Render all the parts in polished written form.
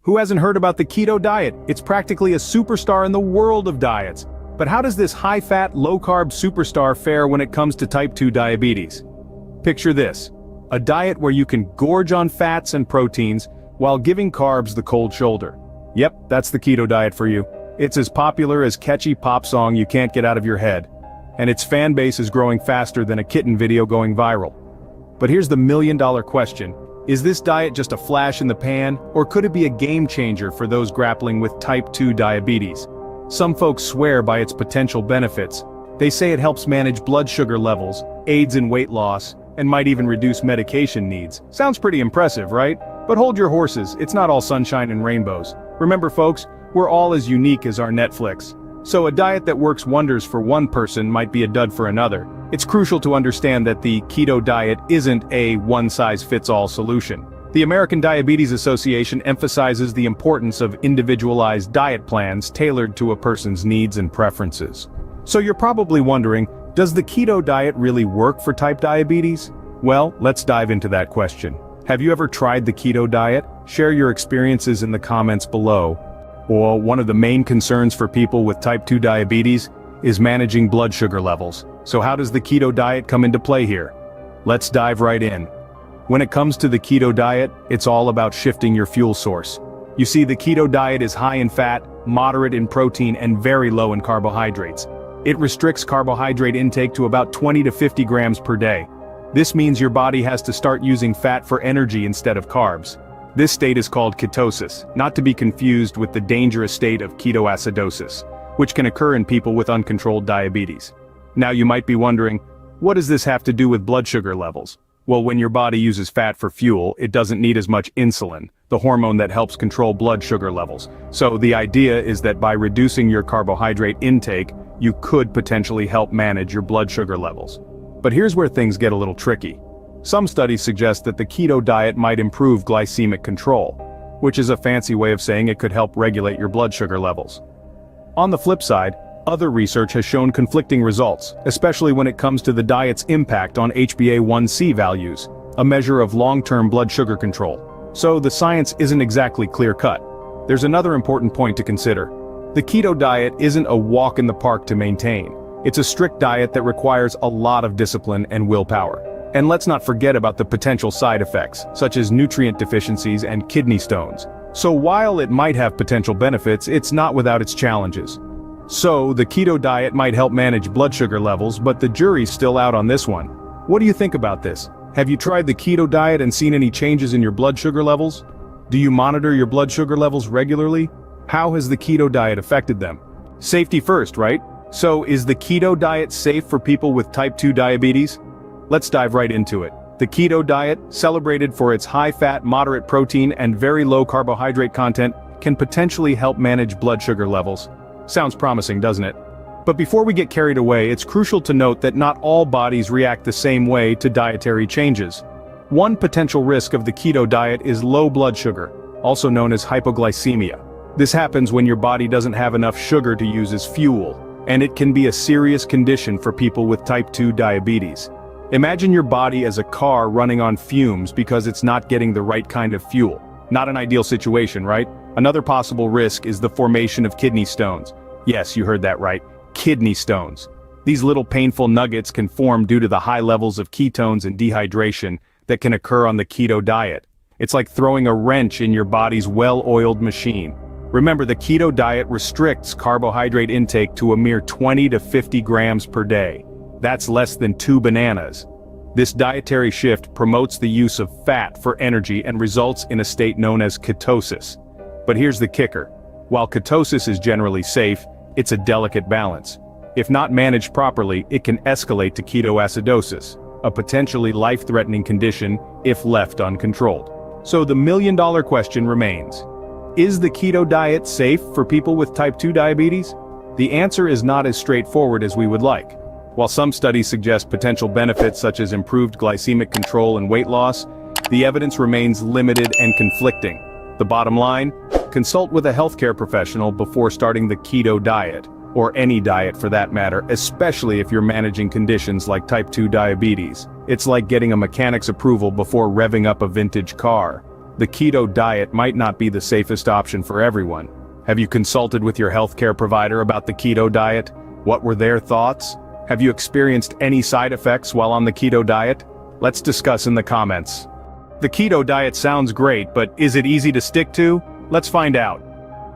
Who hasn't heard about the keto diet? It's practically a superstar in the world of diets. But how does this high-fat, low-carb superstar fare when it comes to type 2 diabetes? Picture this: a diet where you can gorge on fats and proteins while giving carbs the cold shoulder. Yep, that's the keto diet for you. It's as popular as catchy pop song you can't get out of your head. And its fan base is growing faster than a kitten video going viral. But here's the million-dollar question. Is this diet just a flash in the pan, or could it be a game changer for those grappling with type 2 diabetes? Some folks swear by its potential benefits. They say it helps manage blood sugar levels, aids in weight loss, and might even reduce medication needs. Sounds pretty impressive, right? But hold your horses, it's not all sunshine and rainbows. Remember folks, we're all as unique as our Netflix. So a diet that works wonders for one person might be a dud for another. It's crucial to understand that the keto diet isn't a one-size-fits-all solution. The American Diabetes Association emphasizes the importance of individualized diet plans tailored to a person's needs and preferences. So you're probably wondering, does the keto diet really work for type diabetes? Well, let's dive into that question. Have you ever tried the keto diet? Share your experiences in the comments below. Or one of the main concerns for people with type 2 diabetes is managing blood sugar levels. So how does the keto diet come into play here? Let's dive right in. When it comes to the keto diet, it's all about shifting your fuel source. You see, the keto diet is high in fat, moderate in protein, and very low in carbohydrates. It restricts carbohydrate intake to about 20 to 50 grams per day. This means your body has to start using fat for energy instead of carbs. This state is called ketosis, not to be confused with the dangerous state of ketoacidosis, which can occur in people with uncontrolled diabetes. Now you might be wondering, what does this have to do with blood sugar levels? Well, when your body uses fat for fuel, it doesn't need as much insulin, the hormone that helps control blood sugar levels. So the idea is that by reducing your carbohydrate intake, you could potentially help manage your blood sugar levels. But here's where things get a little tricky. Some studies suggest that the keto diet might improve glycemic control, which is a fancy way of saying it could help regulate your blood sugar levels. On the flip side, other research has shown conflicting results, especially when it comes to the diet's impact on HbA1c values, a measure of long-term blood sugar control. So the science isn't exactly clear-cut. There's another important point to consider. The keto diet isn't a walk in the park to maintain. It's a strict diet that requires a lot of discipline and willpower. And let's not forget about the potential side effects, such as nutrient deficiencies and kidney stones. So while it might have potential benefits, it's not without its challenges. So the keto diet might help manage blood sugar levels, but the jury's still out on this one. What do you think about this? Have you tried the keto diet and seen any changes in your blood sugar levels? Do you monitor your blood sugar levels regularly? How has the keto diet affected them? Safety first, right? So is the keto diet safe for people with type 2 diabetes? Let's dive right into it. The keto diet, celebrated for its high-fat, moderate protein, and very low carbohydrate content, can potentially help manage blood sugar levels. Sounds promising, doesn't it? But before we get carried away, it's crucial to note that not all bodies react the same way to dietary changes. One potential risk of the keto diet is low blood sugar, also known as hypoglycemia. This happens when your body doesn't have enough sugar to use as fuel, and it can be a serious condition for people with type 2 diabetes. Imagine your body as a car running on fumes because it's not getting the right kind of fuel. Not an ideal situation, right? Another possible risk is the formation of kidney stones. Yes, you heard that right, kidney stones. These little painful nuggets can form due to the high levels of ketones and dehydration that can occur on the keto diet. It's like throwing a wrench in your body's well-oiled machine. Remember, the keto diet restricts carbohydrate intake to a mere 20 to 50 grams per day. That's less than 2 bananas. This dietary shift promotes the use of fat for energy and results in a state known as ketosis. But here's the kicker. While ketosis is generally safe, it's a delicate balance. If not managed properly, it can escalate to ketoacidosis, a potentially life-threatening condition if left uncontrolled. So the million-dollar question remains. Is the keto diet safe for people with type 2 diabetes? The answer is not as straightforward as we would like. While some studies suggest potential benefits such as improved glycemic control and weight loss, the evidence remains limited and conflicting. The bottom line? Consult with a healthcare professional before starting the keto diet, or any diet for that matter, especially if you're managing conditions like type 2 diabetes. It's like getting a mechanic's approval before revving up a vintage car. the keto diet might not be the safest option for everyone. Have you consulted with your healthcare provider about the keto diet? What were their thoughts? Have you experienced any side effects while on the keto diet? Let's discuss in the comments. The keto diet sounds great, but is it easy to stick to? Let's find out.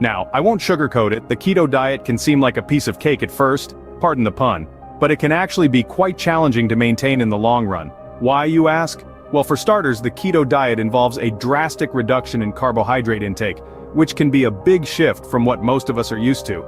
Now, I won't sugarcoat it, the keto diet can seem like a piece of cake at first, pardon the pun, but it can actually be quite challenging to maintain in the long run. Why, you ask? Well, for starters, the keto diet involves a drastic reduction in carbohydrate intake, which can be a big shift from what most of us are used to.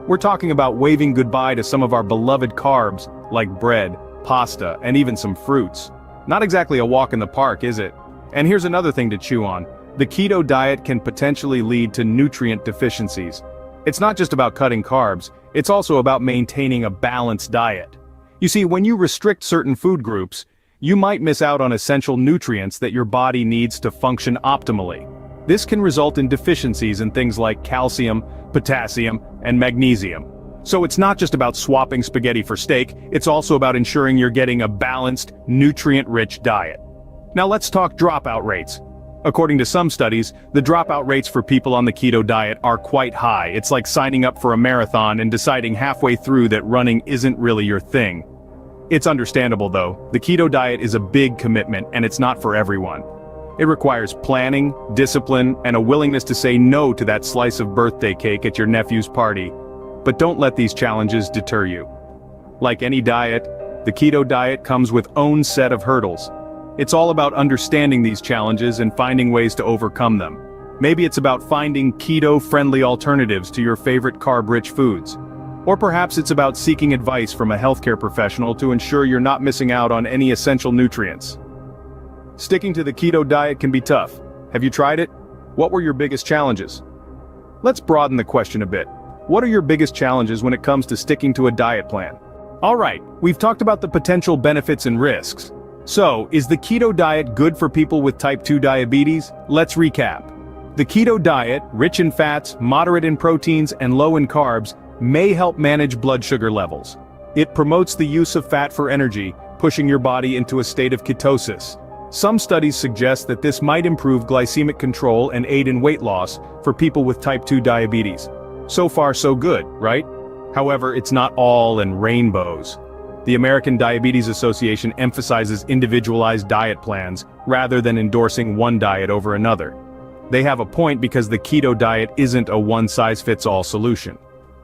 We're talking about waving goodbye to some of our beloved carbs, like bread, pasta, and even some fruits. Not exactly a walk in the park, is it? And here's another thing to chew on. The keto diet can potentially lead to nutrient deficiencies. It's not just about cutting carbs, it's also about maintaining a balanced diet. You see, when you restrict certain food groups, you might miss out on essential nutrients that your body needs to function optimally. This can result in deficiencies in things like calcium, potassium, and magnesium. So it's not just about swapping spaghetti for steak, it's also about ensuring you're getting a balanced, nutrient-rich diet. Now let's talk dropout rates. According to some studies, the dropout rates for people on the keto diet are quite high. It's like signing up for a marathon and deciding halfway through that running isn't really your thing. It's understandable though, the keto diet is a big commitment and it's not for everyone. It requires planning, discipline, and a willingness to say no to that slice of birthday cake at your nephew's party. But don't let these challenges deter you. Like any diet, the keto diet comes with own set of hurdles. It's all about understanding these challenges and finding ways to overcome them. Maybe it's about finding keto-friendly alternatives to your favorite carb-rich foods. Or perhaps it's about seeking advice from a healthcare professional to ensure you're not missing out on any essential nutrients. Sticking to the keto diet can be tough. Have you tried it? What were your biggest challenges? Let's broaden the question a bit. What are your biggest challenges when it comes to sticking to a diet plan? Alright, we've talked about the potential benefits and risks. So, is the keto diet good for people with type 2 diabetes? Let's recap. The keto diet, rich in fats, moderate in proteins, and low in carbs, may help manage blood sugar levels. It promotes the use of fat for energy, pushing your body into a state of ketosis. Some studies suggest that this might improve glycemic control and aid in weight loss for people with type 2 diabetes. So far so good, right? However, it's not all in rainbows. The American Diabetes Association emphasizes individualized diet plans rather than endorsing one diet over another. They have a point because the keto diet isn't a one-size-fits-all solution.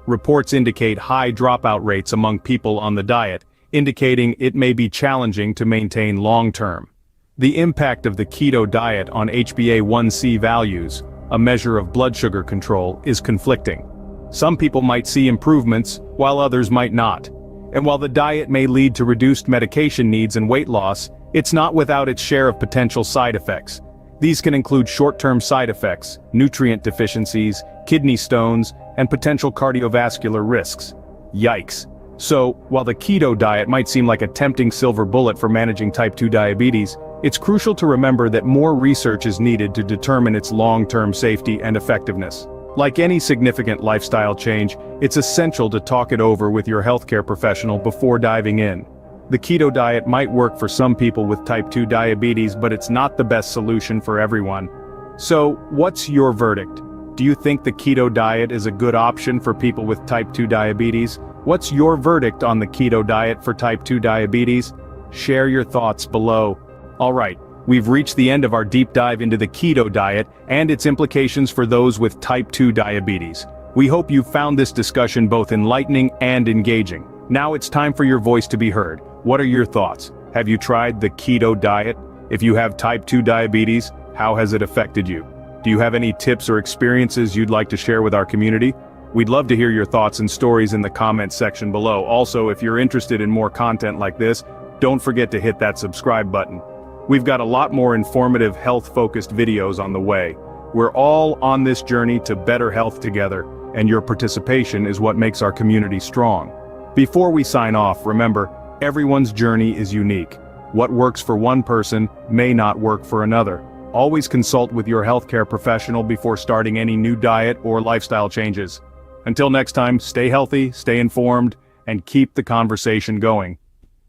Reports indicate high dropout rates among people on the diet, indicating it may be challenging to maintain long-term. The impact of the keto diet on HbA1c values, a measure of blood sugar control, is conflicting. Some people might see improvements, while others might not. And while the diet may lead to reduced medication needs and weight loss, it's not without its share of potential side effects. These can include short-term side effects, nutrient deficiencies, kidney stones, and potential cardiovascular risks. Yikes. So, while the keto diet might seem like a tempting silver bullet for managing type 2 diabetes, it's crucial to remember that more research is needed to determine its long-term safety and effectiveness. Like any significant lifestyle change, it's essential to talk it over with your healthcare professional before diving in. The keto diet might work for some people with type 2 diabetes, but it's not the best solution for everyone. So, what's your verdict? Do you think the keto diet is a good option for people with type 2 diabetes? What's your verdict on the keto diet for type 2 diabetes? Share your thoughts below. Alright, we've reached the end of our deep dive into the keto diet and its implications for those with type 2 diabetes. We hope you found this discussion both enlightening and engaging. Now it's time for your voice to be heard. What are your thoughts? Have you tried the keto diet? If you have type 2 diabetes, how has it affected you? Do you have any tips or experiences you'd like to share with our community? We'd love to hear your thoughts and stories in the comments section below. Also, if you're interested in more content like this, don't forget to hit that subscribe button. We've got a lot more informative health-focused videos on the way. We're all on this journey to better health together, and your participation is what makes our community strong. Before we sign off, remember, everyone's journey is unique. What works for one person may not work for another. Always consult with your healthcare professional before starting any new diet or lifestyle changes. Until next time, stay healthy, stay informed, and keep the conversation going.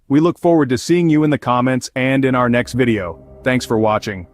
We look forward to seeing you in the comments and in our next video. Thanks for watching.